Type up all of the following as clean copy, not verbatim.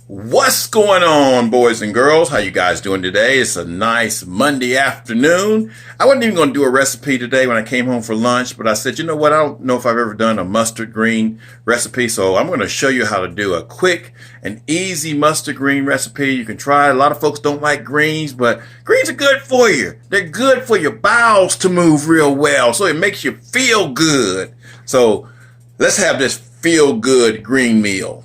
What's going on, boys and girls? How you guys doing today? It's a nice Monday afternoon. I wasn't even going to do a recipe today when I came home for lunch, but I said, you know what? I don't know if I've ever done a mustard green recipe, so I'm going to show you how to do a quick and easy mustard green recipe. You can try it. A lot of folks don't like greens, but greens are good for you. They're good for your bowels to move real well, so it makes you feel good. So let's have this feel good green meal.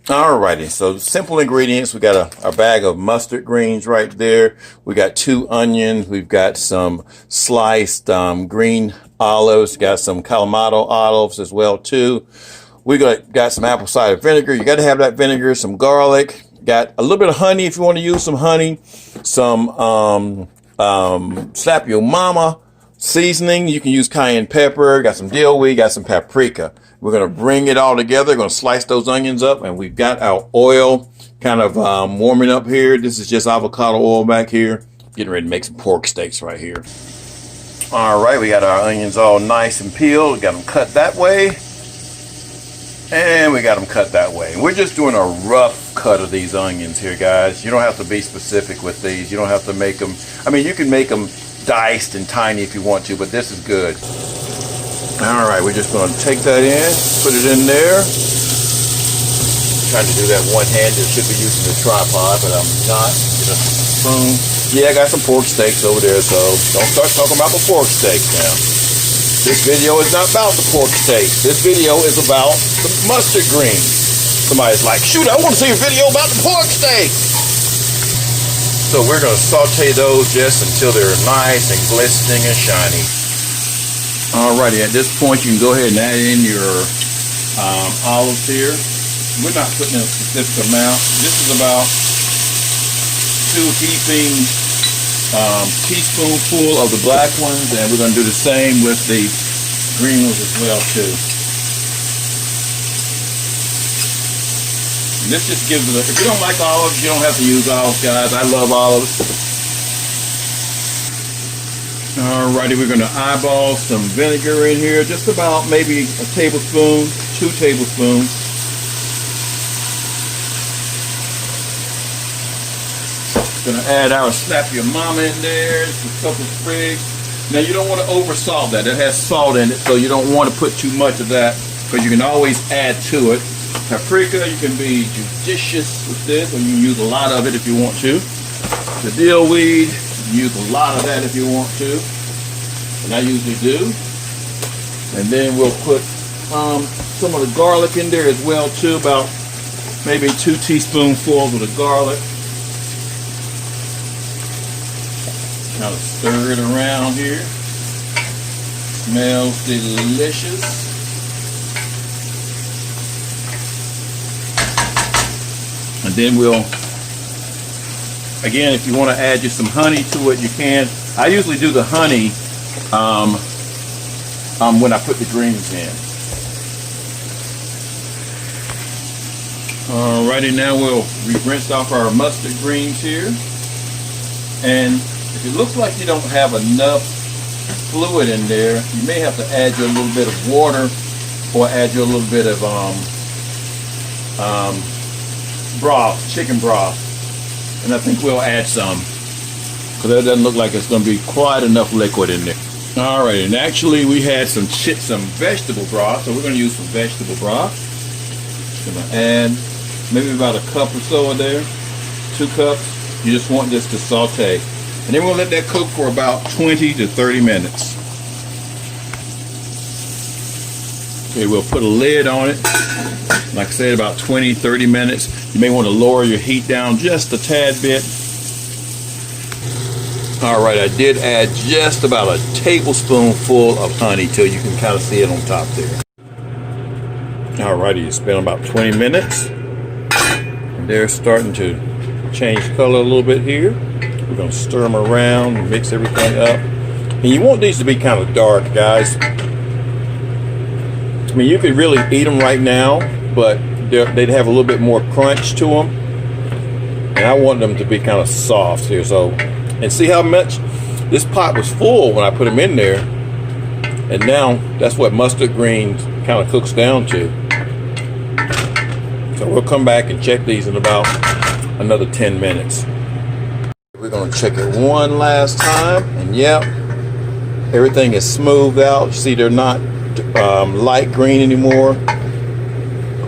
Alrighty, so simple ingredients. We got a bag of mustard greens right there. We got 2 onions. We've got some sliced green olives. Got some Kalamata olives as well too. We got some apple cider vinegar. You got to have that vinegar. Some garlic. Got a little bit of honey if you want to use some honey. Some slap your mama seasoning. You can use cayenne pepper. Got some dill weed. Got some paprika. We're going to bring it all together. We're going to slice those onions up, and we've got our oil kind of warming up here. This is just avocado oil back here. Getting ready to make some pork steaks right here. All right, we got our onions all nice and peeled. We got them cut that way, and we got them cut that way. We're just doing a rough cut of these onions here, guys. You don't have to be specific with these. You don't have to make them. I mean, you can make them diced and tiny if you want to, but this is good. All right, we're just going to take that in, put it in there. Trying to do that one-handed. Should be using the tripod, but I'm not. Get a spoon. Yeah, I got some pork steaks over there, so don't start talking about the pork steaks now. This video is not about the pork steaks. This video is about the mustard greens. Somebody's like, shoot, I want to see a video about the pork steaks. So we're going to saute those just until they're nice and glistening and shiny. Alrighty, at this point you can go ahead and add in your olives here. We're not putting in a specific amount. This is about 2 heaping teaspoonful of the black ones, and we're going to do the same with the green ones as well too. And this just gives it if you don't like olives, you don't have to use olives, guys. I love olives. Alrighty, we're going to eyeball some vinegar in here, just about maybe a tablespoon, 2 tablespoons. Going to add our slap your mama in there, just a couple sprigs. Now you don't want to over salt that. It has salt in it, so you don't want to put too much of that, because you can always add to it. Paprika, you can be judicious with this, or you can use a lot of it if you want to. The dill weed. Use a lot of that if you want to, and I usually do. And then we'll put some of the garlic in there as well too, about maybe 2 teaspoonfuls of the garlic. Kind of stir it around here. Smells delicious. And then we'll, again, if you want to add just some honey to it, you can. I usually do the honey when I put the greens in. Alrighty, now we've rinsed off our mustard greens here. And if it looks like you don't have enough fluid in there, you may have to add your little bit of water, or add your little bit of broth, chicken broth. And I think we'll add some, because that doesn't look like it's going to be quite enough liquid in there. All right, and actually we had some vegetable broth, so we're going to use some vegetable broth. Going to add maybe about a cup or so in there, 2 cups. You just want this to saute. And then we'll let that cook for about 20 to 30 minutes. Okay, we'll put a lid on it. Like I said, about 20, 30 minutes. You may want to lower your heat down just a tad bit. All right, I did add just about a tablespoonful of honey till you can kind of see it on top there. All righty, it's been about 20 minutes. And they're starting to change color a little bit here. We're going to stir them around and mix everything up. And you want these to be kind of dark, guys. I mean, you could really eat them right now, but they'd have a little bit more crunch to them. And I want them to be kind of soft here. So, and see how much this pot was full when I put them in there. And now that's what mustard greens kind of cooks down to. So we'll come back and check these in about another 10 minutes. We're going to check it one last time, and yep, everything is smoothed out. You see, they're not light green anymore,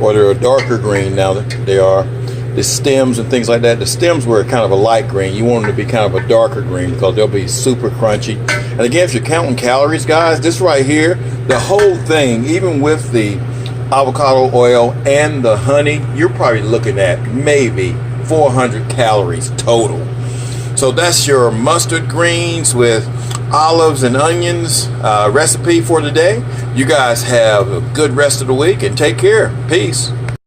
or they're a darker green now. They are the stems and things like that. The stems were kind of a light green. You want them to be kind of a darker green because they'll be super crunchy. And again, if you're counting calories, guys, this right here, the whole thing, even with the avocado oil and the honey, you're probably looking at maybe 400 calories total. So that's your mustard greens with olives and onions recipe for today. You guys have a good rest of the week and take care. Peace.